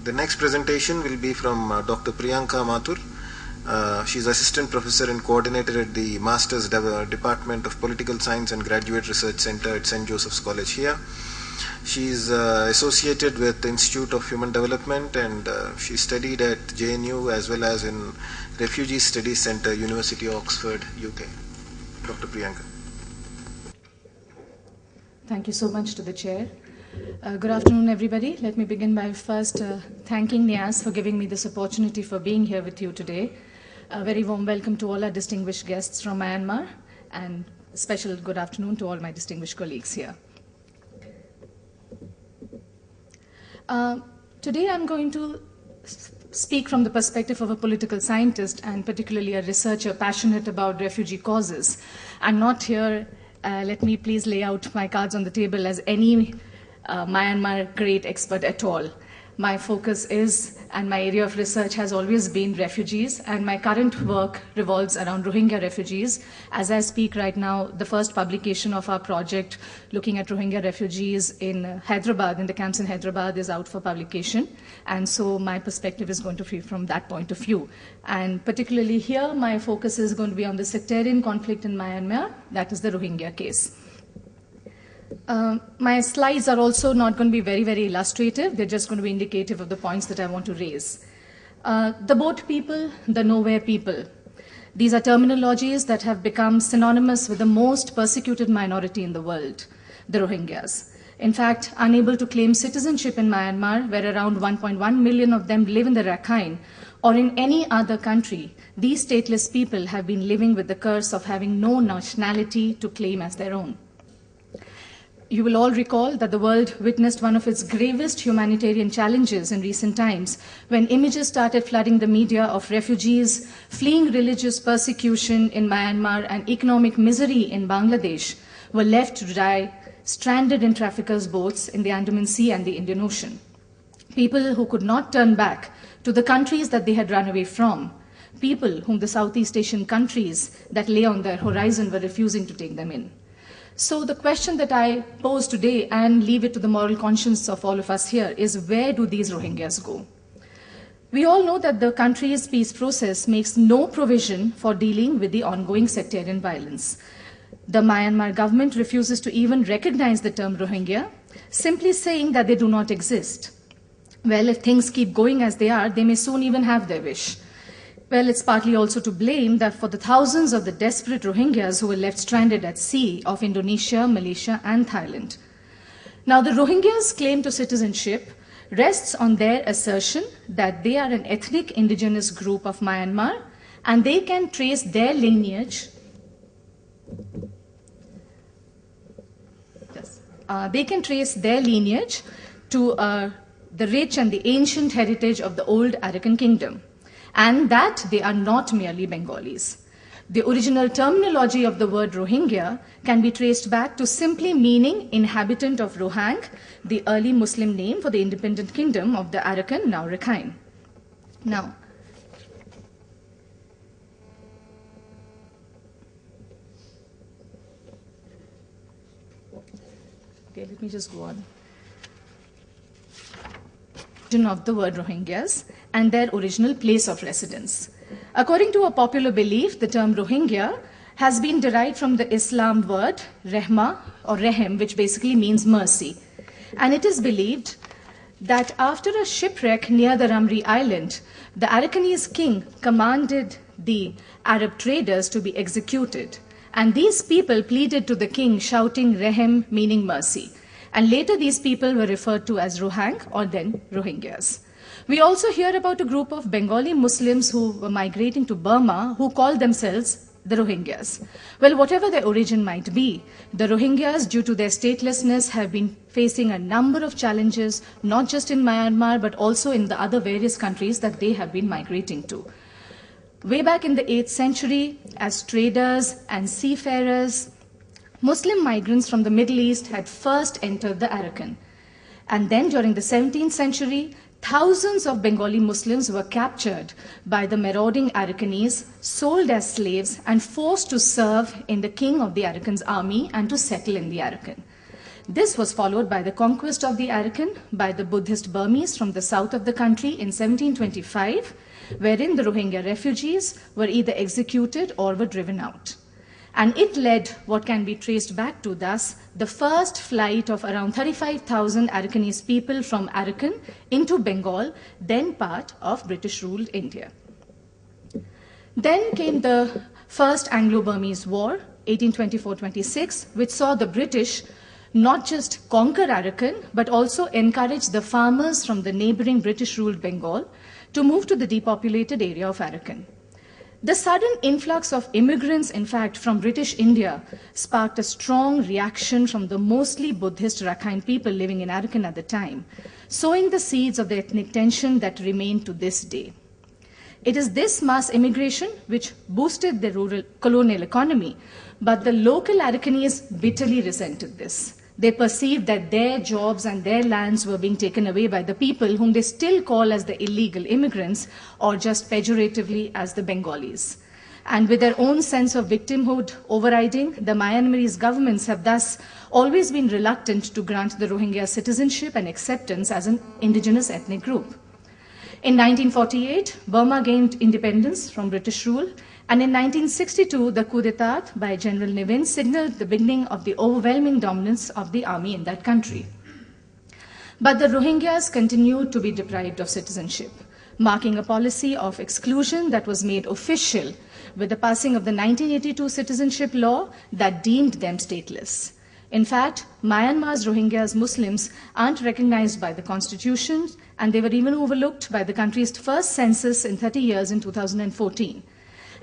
The next presentation will be from Dr. Priyanka Mathur. She's Assistant Professor and Coordinator at the Masters Department of Political Science and Graduate Research Center at St. Joseph's College here. She's associated with the Institute of Human Development, and she studied at JNU as well as in Refugee Studies Center, University of Oxford, UK. Dr. Priyanka. Thank you so much to the chair. Good afternoon, everybody. Let me begin by first thanking NIAS for giving me this opportunity for being here with you today. A very warm welcome to all our distinguished guests from Myanmar, and a special good afternoon to all my distinguished colleagues here. Today I'm going to speak from the perspective of a political scientist and particularly a researcher passionate about refugee causes. I'm not here, let me please lay out my cards on the table, as any Myanmar great expert at all. My focus is, and my area of research has always been refugees, and my current work revolves around Rohingya refugees. As I speak right now, the first publication of our project looking at Rohingya refugees in Hyderabad, in the camps in Hyderabad, is out for publication. And so my perspective is going to be from that point of view. And particularly here, my focus is going to be on the sectarian conflict in Myanmar, that is the Rohingya case. My slides are also not going to be very, very illustrative. They're just going to be indicative of the points that I want to raise. The boat people, the nowhere people. These are terminologies that have become synonymous with the most persecuted minority in the world, the Rohingyas. In fact, unable to claim citizenship in Myanmar, where around 1.1 million of them live in the Rakhine, or in any other country, these stateless people have been living with the curse of having no nationality to claim as their own. You will all recall that the world witnessed one of its gravest humanitarian challenges in recent times when images started flooding the media of refugees fleeing religious persecution in Myanmar and economic misery in Bangladesh were left to die stranded in traffickers' boats in the Andaman Sea and the Indian Ocean. People who could not turn back to the countries that they had run away from. People whom the Southeast Asian countries that lay on their horizon were refusing to take them in. So the question that I pose today, and leave it to the moral conscience of all of us here, is where do these Rohingyas go? We all know that the country's peace process makes no provision for dealing with the ongoing sectarian violence. The Myanmar government refuses to even recognize the term Rohingya, simply saying that they do not exist. Well, if things keep going as they are, they may soon even have their wish. Well, it's partly also to blame that for the thousands of the desperate Rohingyas who were left stranded at sea of Indonesia, Malaysia, and Thailand. Now, the Rohingyas' claim to citizenship rests on their assertion that they are an ethnic indigenous group of Myanmar, and they can trace their lineage. They can trace their lineage to the rich and the ancient heritage of the old Arakan kingdom, and that they are not merely Bengalis. The original terminology of the word Rohingya can be traced back to simply meaning inhabitant of Rohang, the early Muslim name for the independent kingdom of the Arakan, now Rakhine. Now, okay, let me just go on. Of the word Rohingyas and their original place of residence. According to a popular belief, the term Rohingya has been derived from the Islam word Rehma or Rehem, which basically means mercy. And it is believed that after a shipwreck near the Ramri Island, the Arakanese king commanded the Arab traders to be executed. And these people pleaded to the king, shouting Rehem, meaning mercy. And later these people were referred to as Rohang or then Rohingyas. We also hear about a group of Bengali Muslims who were migrating to Burma who called themselves the Rohingyas. Well, whatever their origin might be, the Rohingyas, due to their statelessness, have been facing a number of challenges, not just in Myanmar, but also in the other various countries that they have been migrating to. Way back in the 8th century, as traders and seafarers, Muslim migrants from the Middle East had first entered the Arakan. And then during the 17th century, thousands of Bengali Muslims were captured by the marauding Arakanese, sold as slaves, and forced to serve in the king of the Arakan's army and to settle in the Arakan. This was followed by the conquest of the Arakan by the Buddhist Burmese from the south of the country in 1725, wherein the Rohingya refugees were either executed or were driven out. And it led what can be traced back to thus the first flight of around 35,000 Arakanese people from Arakan into Bengal, then part of British-ruled India. Then came the First Anglo-Burmese War, 1824-26, which saw the British not just conquer Arakan, but also encourage the farmers from the neighboring British-ruled Bengal to move to the depopulated area of Arakan. The sudden influx of immigrants, in fact, from British India sparked a strong reaction from the mostly Buddhist Rakhine people living in Arakan at the time, sowing the seeds of the ethnic tension that remain to this day. It is this mass immigration which boosted the rural colonial economy, but the local Arakanese bitterly resented this. They perceived that their jobs and their lands were being taken away by the people whom they still call as the illegal immigrants or just pejoratively as the Bengalis. And with their own sense of victimhood overriding, the Myanmarese governments have thus always been reluctant to grant the Rohingya citizenship and acceptance as an indigenous ethnic group. In 1948, Burma gained independence from British rule, and in 1962, the coup d'etat by General Ne Win signaled the beginning of the overwhelming dominance of the army in that country. But the Rohingyas continued to be deprived of citizenship, marking a policy of exclusion that was made official with the passing of the 1982 citizenship law that deemed them stateless. In fact, Myanmar's Rohingyas Muslims aren't recognized by the constitution, and they were even overlooked by the country's first census in 30 years in 2014.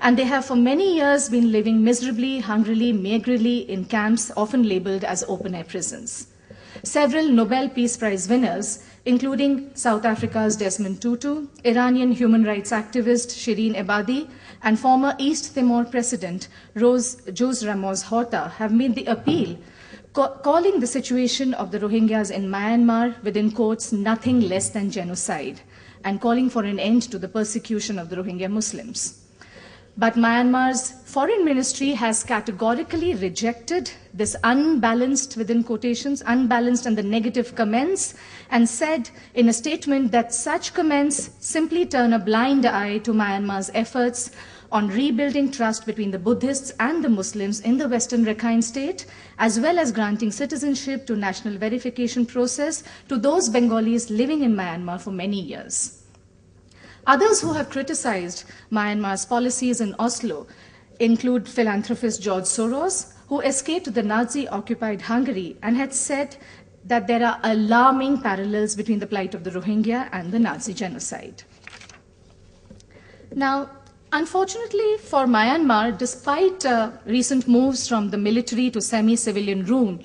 And they have for many years been living miserably, hungrily, meagrely in camps often labeled as open-air prisons. Several Nobel Peace Prize winners, including South Africa's Desmond Tutu, Iranian human rights activist Shireen Ebadi, and former East Timor President Jose Ramos Horta, have made the appeal, calling the situation of the Rohingyas in Myanmar, within quotes, nothing less than genocide, and calling for an end to the persecution of the Rohingya Muslims. But Myanmar's foreign ministry has categorically rejected this unbalanced, within quotations, unbalanced and the negative comments, and said in a statement that such comments simply turn a blind eye to Myanmar's efforts on rebuilding trust between the Buddhists and the Muslims in the Western Rakhine state, as well as granting citizenship to national verification process to those Bengalis living in Myanmar for many years. Others who have criticized Myanmar's policies in Oslo include philanthropist George Soros, who escaped the Nazi-occupied Hungary and had said that there are alarming parallels between the plight of the Rohingya and the Nazi genocide. Now, unfortunately for Myanmar, despite recent moves from the military to semi-civilian rule,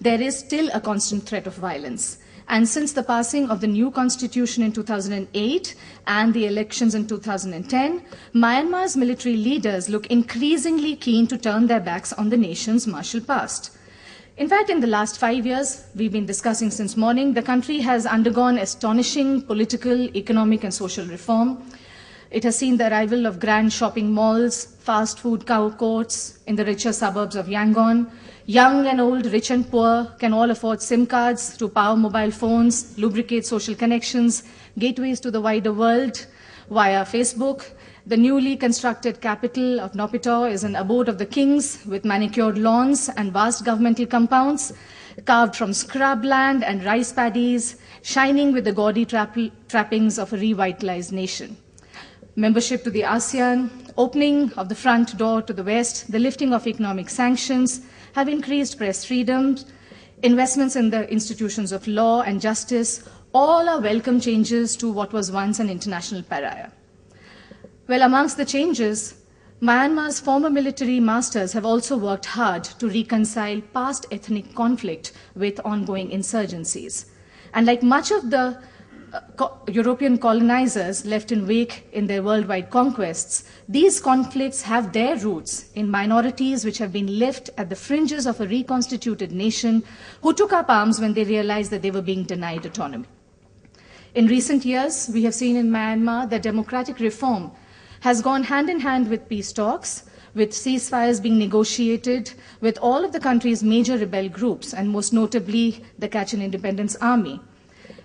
there is still a constant threat of violence. And since the passing of the new constitution in 2008 and the elections in 2010, Myanmar's military leaders look increasingly keen to turn their backs on the nation's martial past. In fact, in the last 5 years, we've been discussing since morning, the country has undergone astonishing political, economic, and social reform. It has seen the arrival of grand shopping malls, fast food courts in the richer suburbs of Yangon. Young and old, rich and poor can all afford SIM cards to power mobile phones, lubricate social connections, gateways to the wider world via Facebook. The newly constructed capital of Naypyidaw is an abode of the kings with manicured lawns and vast governmental compounds, carved from scrubland and rice paddies, shining with the gaudy trappings of a revitalized nation. Membership to the ASEAN, opening of the front door to the West, the lifting of economic sanctions have increased press freedoms, investments in the institutions of law and justice, all are welcome changes to what was once an international pariah. Well, amongst the changes, Myanmar's former military masters have also worked hard to reconcile past ethnic conflict with ongoing insurgencies. And like much of the European colonizers left in wake in their worldwide conquests, these conflicts have their roots in minorities which have been left at the fringes of a reconstituted nation who took up arms when they realized that they were being denied autonomy. In recent years, we have seen in Myanmar that democratic reform has gone hand in hand with peace talks, with ceasefires being negotiated with all of the country's major rebel groups, and most notably the Kachin Independence Army.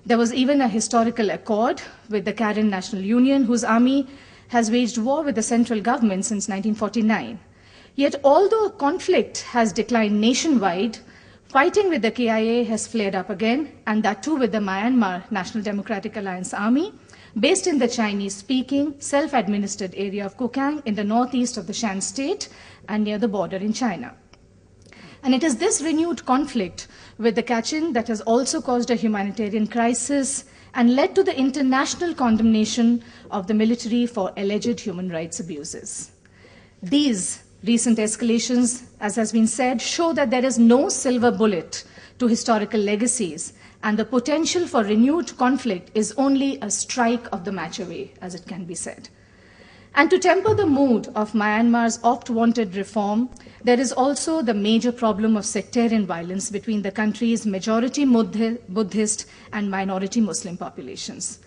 There was even a historical accord with the Karen National Union, whose army has waged war with the central government since 1949. Yet, although conflict has declined nationwide, fighting with the KIA has flared up again, and that too with the Myanmar National Democratic Alliance Army, based in the Chinese-speaking, self-administered area of Kokang in the northeast of the Shan state and near the border in China. And it is this renewed conflict with the Kachin that has also caused a humanitarian crisis and led to the international condemnation of the military for alleged human rights abuses. These recent escalations, as has been said, show that there is no silver bullet to historical legacies, and the potential for renewed conflict is only a strike of the match away, as it can be said. And to temper the mood of Myanmar's oft-wanted reform, there is also the major problem of sectarian violence between the country's majority Buddhist and minority Muslim populations.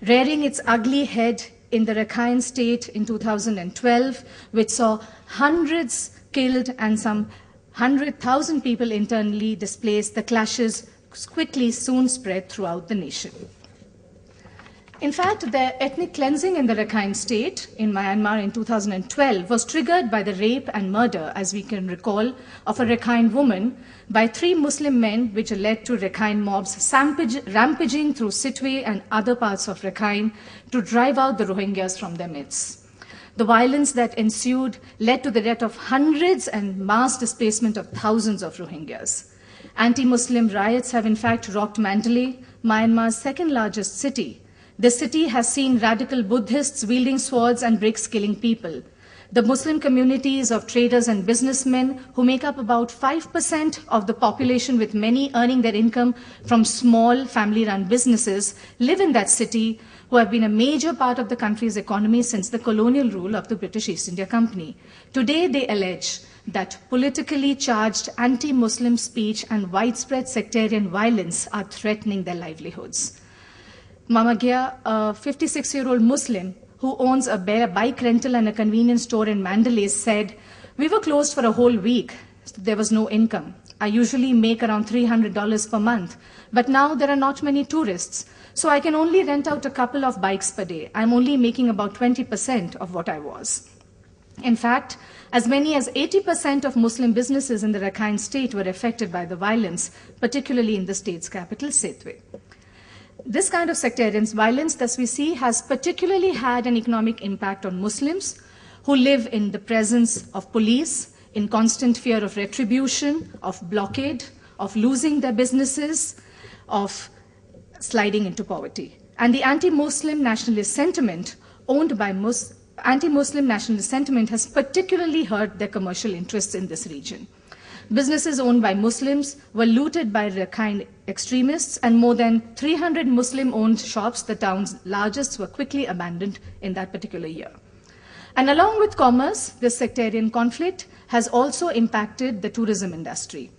Rearing its ugly head in the Rakhine state in 2012, which saw hundreds killed and some 100,000 people internally displaced, the clashes quickly soon spread throughout the nation. In fact, the ethnic cleansing in the Rakhine state in Myanmar in 2012 was triggered by the rape and murder, as we can recall, of a Rakhine woman by 3 Muslim men, which led to Rakhine mobs rampaging through Sittwe and other parts of Rakhine to drive out the Rohingyas from their midst. The violence that ensued led to the death of hundreds and mass displacement of thousands of Rohingyas. Anti-Muslim riots have in fact rocked Mandalay, Myanmar's second largest city. The city has seen radical Buddhists wielding swords and bricks killing people. The Muslim communities of traders and businessmen, who make up about 5% of the population, with many earning their income from small family-run businesses, live in that city, who have been a major part of the country's economy since the colonial rule of the British East India Company. Today, they allege that politically charged anti-Muslim speech and widespread sectarian violence are threatening their livelihoods. Mama Gya, a 56-year-old Muslim who owns a bike rental and a convenience store in Mandalay, said, "We were closed for a whole week. There was no income. I usually make around $300 per month, but now there are not many tourists, so I can only rent out a couple of bikes per day. I'm only making about 20% of what I was." In fact, as many as 80% of Muslim businesses in the Rakhine state were affected by the violence, particularly in the state's capital, Sittwe. This kind of sectarian violence, thus we see, has particularly had an economic impact on Muslims who live in the presence of police, in constant fear of retribution, of blockade, of losing their businesses, of sliding into poverty. And the anti-Muslim nationalist sentiment has particularly hurt their commercial interests in this region. Businesses owned by Muslims were looted by Rakhine extremists, and more than 300 Muslim-owned shops, the town's largest, were quickly abandoned in that particular year. And along with commerce, this sectarian conflict has also impacted the tourism industry.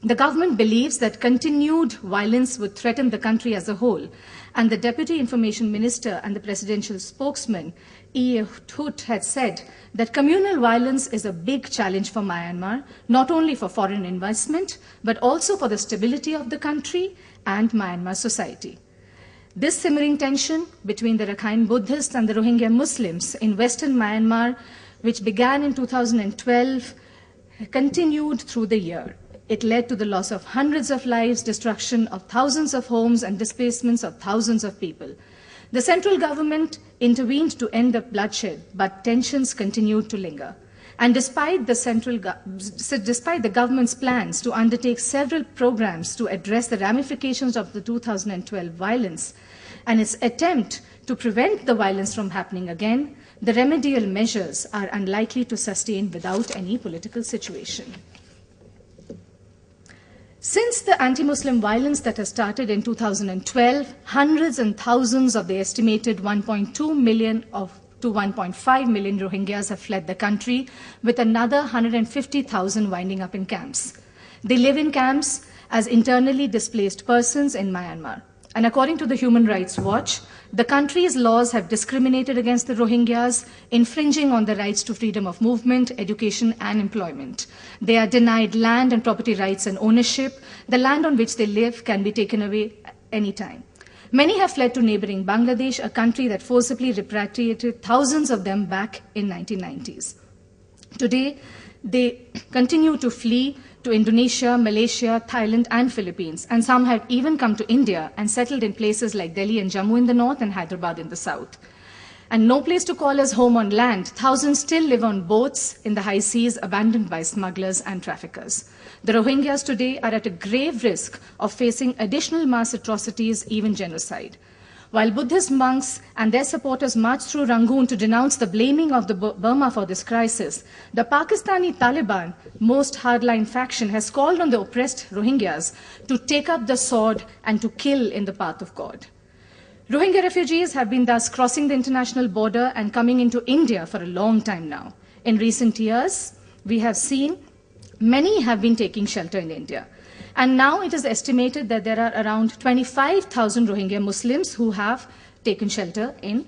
The government believes that continued violence would threaten the country as a whole, and the Deputy Information Minister and the presidential spokesman, E. Thut, had said that communal violence is a big challenge for Myanmar, not only for foreign investment, but also for the stability of the country and Myanmar society. This simmering tension between the Rakhine Buddhists and the Rohingya Muslims in Western Myanmar, which began in 2012, continued through the year. It led to the loss of hundreds of lives, destruction of thousands of homes, and displacements of thousands of people. The central government intervened to end the bloodshed, but tensions continued to linger. And despite the government's plans to undertake several programs to address the ramifications of the 2012 violence and its attempt to prevent the violence from happening again, the remedial measures are unlikely to sustain without any political situation. Since the anti-Muslim violence that has started in 2012, hundreds and thousands of the estimated 1.2 million to 1.5 million Rohingyas have fled the country, with another 150,000 winding up in camps. They live in camps as internally displaced persons in Myanmar. And according to the Human Rights Watch, the country's laws have discriminated against the Rohingyas, infringing on the rights to freedom of movement, education, and employment. They are denied land and property rights and ownership. The land on which they live can be taken away anytime. Many have fled to neighboring Bangladesh, a country that forcibly repatriated thousands of them back in 1990s. Today, they continue to flee to Indonesia, Malaysia, Thailand, and Philippines, and some have even come to India and settled in places like Delhi and Jammu in the north and Hyderabad in the south. And no place to call us home on land, thousands still live on boats in the high seas abandoned by smugglers and traffickers. The Rohingyas today are at a grave risk of facing additional mass atrocities, even genocide. While Buddhist monks and their supporters marched through Rangoon to denounce the blaming of the Burma for this crisis, the Pakistani Taliban, most hardline faction, has called on the oppressed Rohingyas to take up the sword and to kill in the path of God. Rohingya refugees have been thus crossing the international border and coming into India for a long time now. In recent years, we have seen many have been taking shelter in India. And now it is estimated that there are around 25,000 Rohingya Muslims who have taken shelter in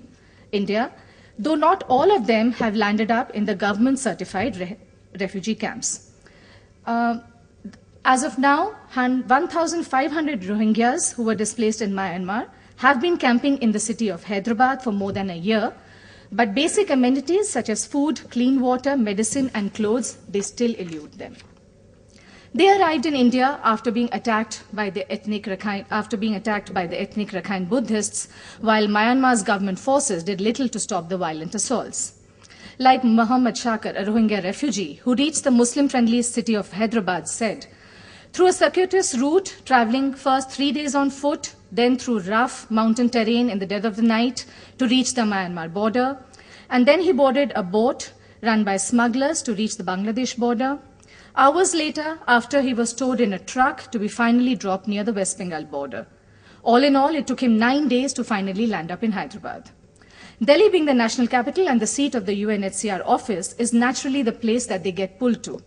India, though not all of them have landed up in the government-certified refugee camps. As of now, 1,500 Rohingyas who were displaced in Myanmar have been camping in the city of Hyderabad for more than a year, but basic amenities such as food, clean water, medicine, and clothes, they still elude them. They arrived in India after being attacked by the ethnic Rakhine Buddhists, while Myanmar's government forces did little to stop the violent assaults. Like Muhammad Shakir, a Rohingya refugee who reached the Muslim-friendly city of Hyderabad, said, "Through a circuitous route, traveling first 3 days on foot, then through rough mountain terrain in the dead of the night to reach the Myanmar border, and then he boarded a boat run by smugglers to reach the Bangladesh border. Hours later, after he was towed in a truck to be finally dropped near the West Bengal border. All in all, it took him 9 days to finally land up in Hyderabad." Delhi, being the national capital and the seat of the UNHCR office, is naturally the place that they get pulled to.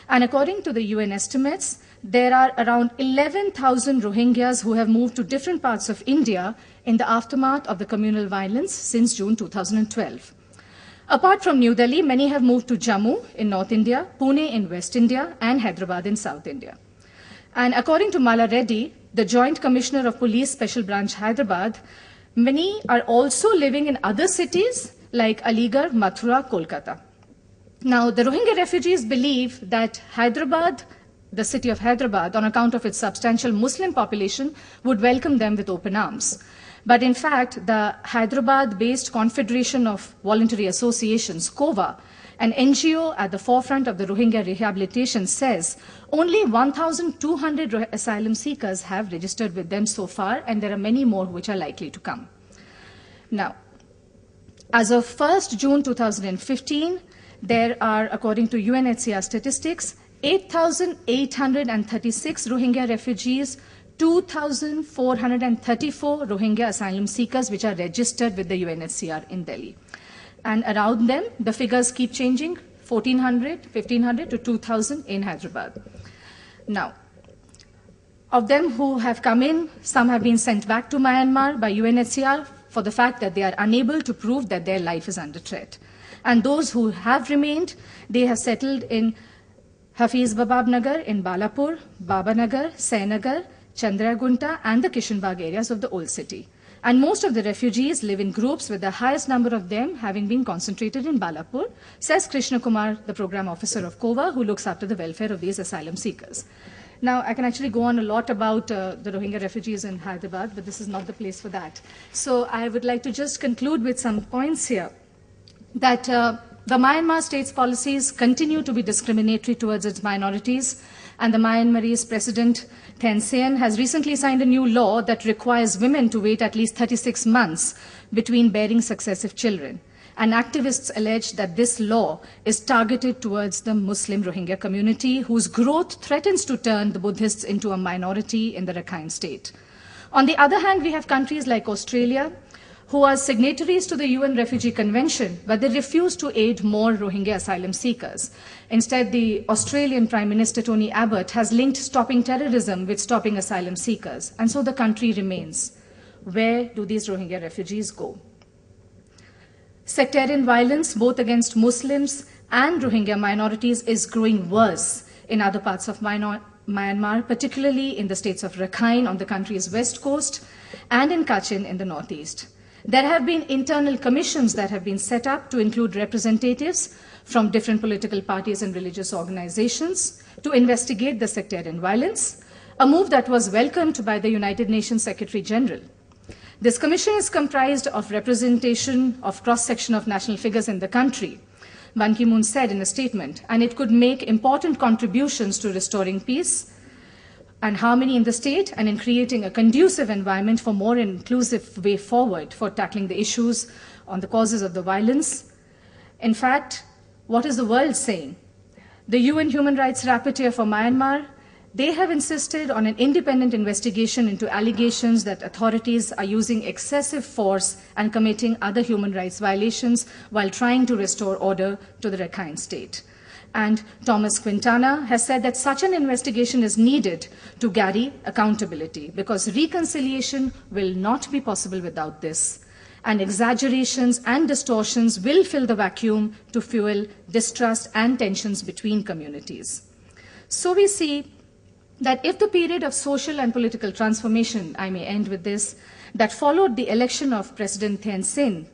And according to the UN estimates, there are around 11,000 Rohingyas who have moved to different parts of India in the aftermath of the communal violence since June 2012. Apart from New Delhi, many have moved to Jammu in North India, Pune in West India, and Hyderabad in South India. And according to Mala Reddy, the Joint Commissioner of Police Special Branch Hyderabad, many are also living in other cities like Aligarh, Mathura, Kolkata. Now, the Rohingya refugees believe that Hyderabad, the city of Hyderabad, on account of its substantial Muslim population, would welcome them with open arms. But in fact, the Hyderabad-based Confederation of Voluntary Associations, COVA, an NGO at the forefront of the Rohingya rehabilitation, says only 1,200 asylum seekers have registered with them so far, and there are many more which are likely to come. Now, as of 1st June 2015, there are, according to UNHCR statistics, 8,836 Rohingya refugees, 2,434 Rohingya asylum seekers which are registered with the UNHCR in Delhi. And around them, the figures keep changing, 1,400, 1,500 to 2,000 in Hyderabad. Now, of them who have come in, some have been sent back to Myanmar by UNHCR for the fact that they are unable to prove that their life is under threat. And those who have remained, they have settled in Hafiz Babab Nagar in Balapur, Babanagar, Sainagar, Chandragunta, and the Kishanbagh areas of the old city. And most of the refugees live in groups, with the highest number of them having been concentrated in Balapur, says Krishna Kumar, the program officer of COVA, who looks after the welfare of these asylum seekers. Now, I can actually go on a lot about the Rohingya refugees in Hyderabad, but this is not the place for that. So I would like to just conclude with some points here, that the Myanmar state's policies continue to be discriminatory towards its minorities, and the Myanmarese President Thein Sein has recently signed a new law that requires women to wait at least 36 months between bearing successive children. And activists allege that this law is targeted towards the Muslim Rohingya community, whose growth threatens to turn the Buddhists into a minority in the Rakhine state. On the other hand, we have countries like Australia, who are signatories to the UN Refugee Convention, but they refuse to aid more Rohingya asylum seekers. Instead, the Australian Prime Minister Tony Abbott has linked stopping terrorism with stopping asylum seekers, and so the country remains Where do these Rohingya refugees go? Sectarian violence, both against Muslims and Rohingya minorities, is growing worse in other parts of Myanmar, particularly in the states of Rakhine on the country's west coast and in Kachin in the northeast. There have been internal commissions that have been set up to include representatives from different political parties and religious organizations to investigate the sectarian violence, a move that was welcomed by the United Nations Secretary General. This commission is comprised of representation of cross-section of national figures in the country, Ban Ki-moon said in a statement, and it could make important contributions to restoring peace and harmony in the state and in creating a conducive environment for more inclusive way forward for tackling the issues on the causes of the violence. In fact, what is the world saying? The UN Human Rights Rapporteur for Myanmar, they have insisted on an independent investigation into allegations that authorities are using excessive force and committing other human rights violations while trying to restore order to the Rakhine state. And Thomas Quintana has said that such an investigation is needed to guarantee accountability because reconciliation will not be possible without this. And exaggerations and distortions will fill the vacuum to fuel distrust and tensions between communities. So we see that if the period of social and political transformation, I may end with this, that followed the election of President Thein Sein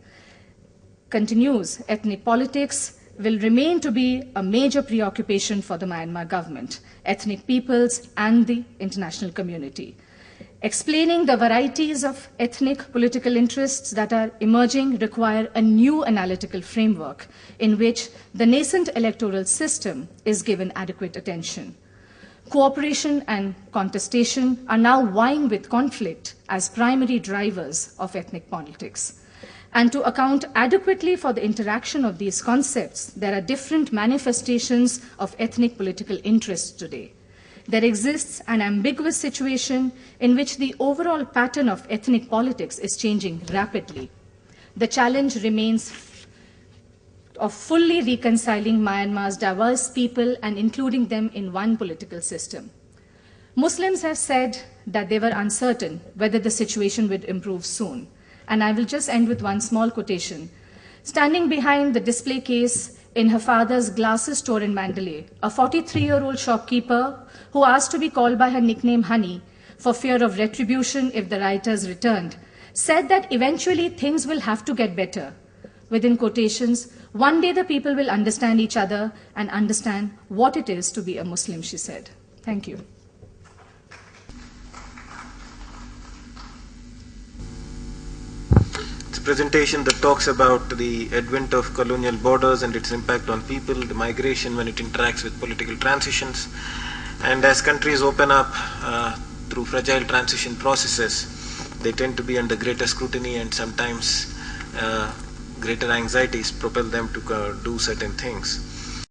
continues, ethnic politics will remain to be a major preoccupation for the Myanmar government, ethnic peoples, and the international community. Explaining the varieties of ethnic political interests that are emerging require a new analytical framework in which the nascent electoral system is given adequate attention. Cooperation and contestation are now vying with conflict as primary drivers of ethnic politics. And to account adequately for the interaction of these concepts, there are different manifestations of ethnic political interests today. There exists an ambiguous situation in which the overall pattern of ethnic politics is changing rapidly. The challenge remains of fully reconciling Myanmar's diverse people and including them in one political system. Muslims have said that they were uncertain whether the situation would improve soon. And I will just end with one small quotation. Standing behind the display case in her father's glasses store in Mandalay, a 43-year-old shopkeeper who asked to be called by her nickname Honey for fear of retribution if the rioters returned, said that eventually things will have to get better. Within quotations, one day the people will understand each other and understand what it is to be a Muslim, she said. Thank you. It's a presentation that talks about the advent of colonial borders and its impact on people, the migration when it interacts with political transitions. And as countries open up through fragile transition processes, they tend to be under greater scrutiny and sometimes greater anxieties propel them to do certain things.